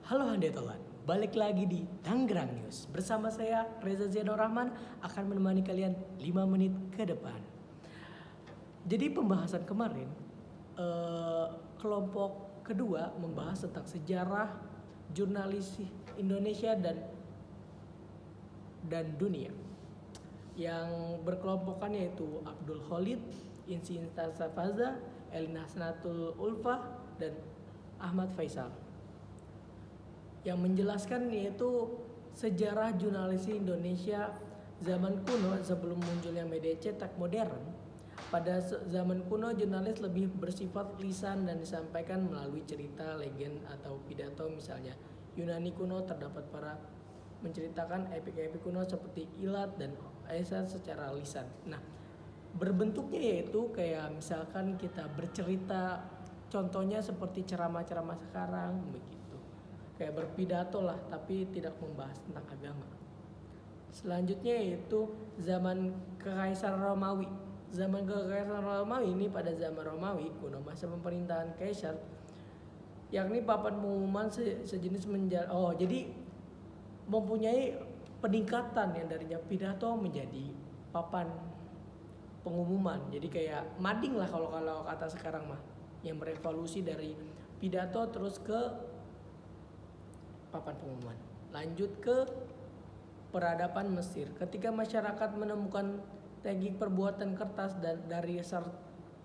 Halo Handetolan, balik lagi di Tangerang News. Bersama saya Reza Zianur Rahman akan menemani kalian 5 menit ke depan. Jadi pembahasan kemarin kelompok kedua membahas tentang sejarah jurnalis Indonesia dan dunia. Yang berkelompokkan yaitu Abdul Khalid, Insi Safaza, Elina Hasnatul Ulfa, dan Ahmad Faisal. Yang menjelaskan yaitu sejarah jurnalis Indonesia zaman kuno sebelum munculnya media cetak modern. Pada zaman kuno jurnalis lebih bersifat lisan dan disampaikan melalui cerita, legend atau pidato. Misalnya Yunani kuno terdapat para menceritakan epik-epik kuno seperti Ilat dan Aesat secara lisan. Nah, berbentuknya yaitu kayak misalkan kita bercerita, contohnya seperti ceramah-ceramah sekarang begitu. Kayak berpidato lah, tapi tidak membahas tentang agama. Selanjutnya yaitu zaman Kekaisaran Romawi. Zaman Kekaisaran Romawi ini pada zaman Romawi kuno masa pemerintahan Kaisar, yakni papan pengumuman sejenis jadi mempunyai peningkatan yang darinya pidato menjadi papan pengumuman. Jadi kayak mading lah kalau kata sekarang mah, yang berevolusi dari pidato terus ke papan pengumuman. Lanjut ke peradaban Mesir. Ketika masyarakat menemukan teknik perbuatan kertas dan dari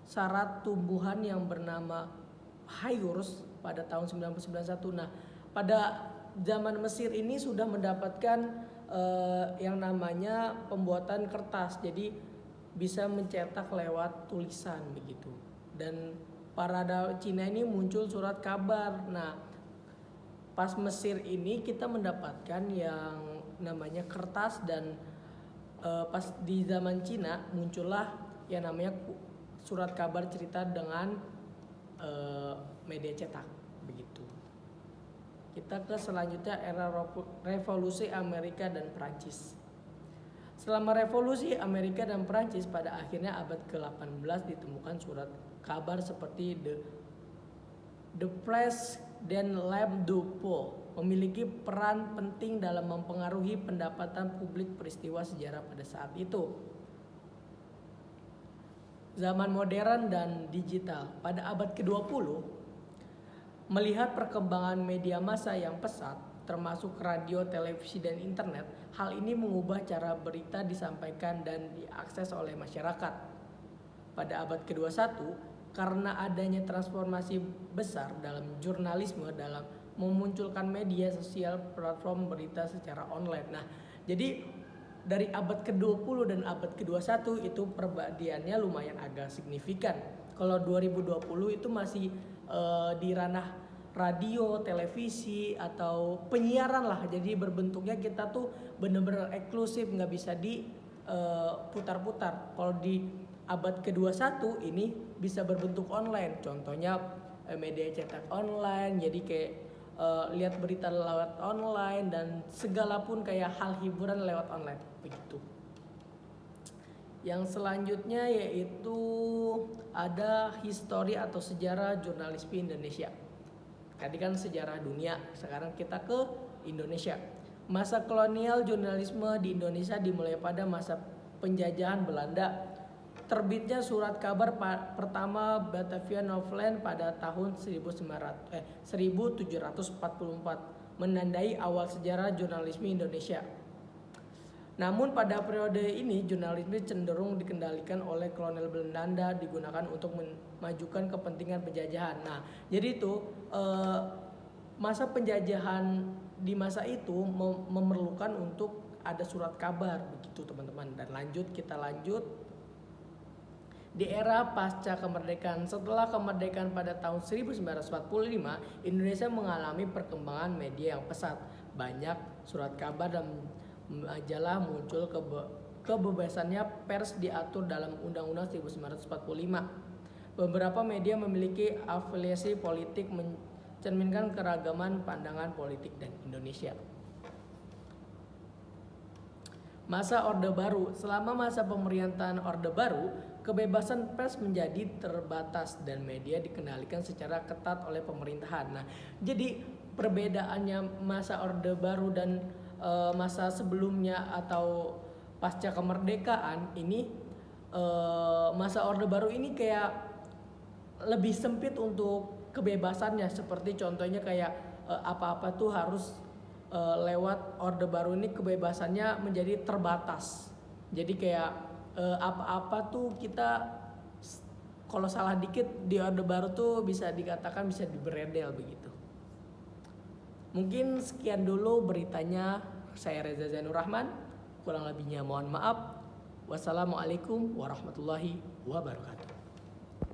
syarat tumbuhan yang bernama Hayurs pada tahun 1991. Nah, pada zaman Mesir ini sudah mendapatkan yang namanya pembuatan kertas. Jadi bisa mencetak lewat tulisan begitu. Dan pada Cina ini muncul surat kabar. Nah, pas Mesir ini kita mendapatkan yang namanya kertas dan pas di zaman Cina muncullah yang namanya surat kabar cerita dengan media cetak begitu. Kita ke selanjutnya era revolusi Amerika dan Prancis. Selama revolusi Amerika dan Prancis pada akhirnya abad ke-18 ditemukan surat kabar seperti The Presse dan Lampe du Pau memiliki peran penting dalam mempengaruhi pendapatan publik peristiwa sejarah pada saat itu. Zaman modern dan digital pada abad ke-20, melihat perkembangan media massa yang pesat, termasuk radio, televisi, dan internet, hal ini mengubah cara berita disampaikan dan diakses oleh masyarakat. Pada abad ke-21, karena adanya transformasi besar dalam jurnalisme dalam memunculkan media sosial, platform berita secara online. Nah, jadi dari abad ke-20 dan abad ke-21 itu perbandingannya lumayan agak signifikan. Kalau 2020 itu masih di ranah radio, televisi atau penyiaran lah. Jadi berbentuknya kita tuh benar-benar eksklusif, nggak bisa diputar-putar. Kalau di abad ke-21 ini bisa berbentuk online. Contohnya media cetak online. Jadi kayak lihat berita lewat online dan segala pun kayak hal hiburan lewat online begitu. Yang selanjutnya yaitu ada histori atau sejarah jurnalisme Indonesia. Tadi kan sejarah dunia, sekarang kita ke Indonesia. Masa kolonial jurnalisme di Indonesia dimulai pada masa penjajahan Belanda. Terbitnya surat kabar pertama Batavia Northland pada tahun 1744 menandai awal sejarah jurnalisme Indonesia. Namun pada periode ini jurnalisme cenderung dikendalikan oleh kolonial Belanda, digunakan untuk memajukan kepentingan penjajahan. Nah, jadi itu masa penjajahan di masa itu memerlukan untuk ada surat kabar begitu teman-teman. Dan kita lanjut di era pasca kemerdekaan. Setelah kemerdekaan pada tahun 1945, Indonesia mengalami perkembangan media yang pesat. Banyak surat kabar dan majalah muncul, kebebasannya pers diatur dalam Undang-Undang 1945. Beberapa media memiliki afiliasi politik mencerminkan keragaman pandangan politik dan Indonesia. Masa Orde Baru. Selama masa pemerintahan Orde Baru, kebebasan pers menjadi terbatas dan media dikendalikan secara ketat oleh pemerintahan. Nah, jadi perbedaannya masa Orde Baru dan masa sebelumnya atau pasca kemerdekaan ini, masa Orde Baru ini kayak lebih sempit untuk kebebasannya, seperti contohnya kayak apa-apa tuh harus lewat Orde Baru ini kebebasannya menjadi terbatas. Jadi kayak apa-apa tuh kita kalau salah dikit di Orde Baru tuh bisa dikatakan bisa diberedel begitu. Mungkin sekian dulu beritanya. Saya Reza Zainur Rahman. Kurang lebihnya mohon maaf. Wassalamualaikum warahmatullahi wabarakatuh.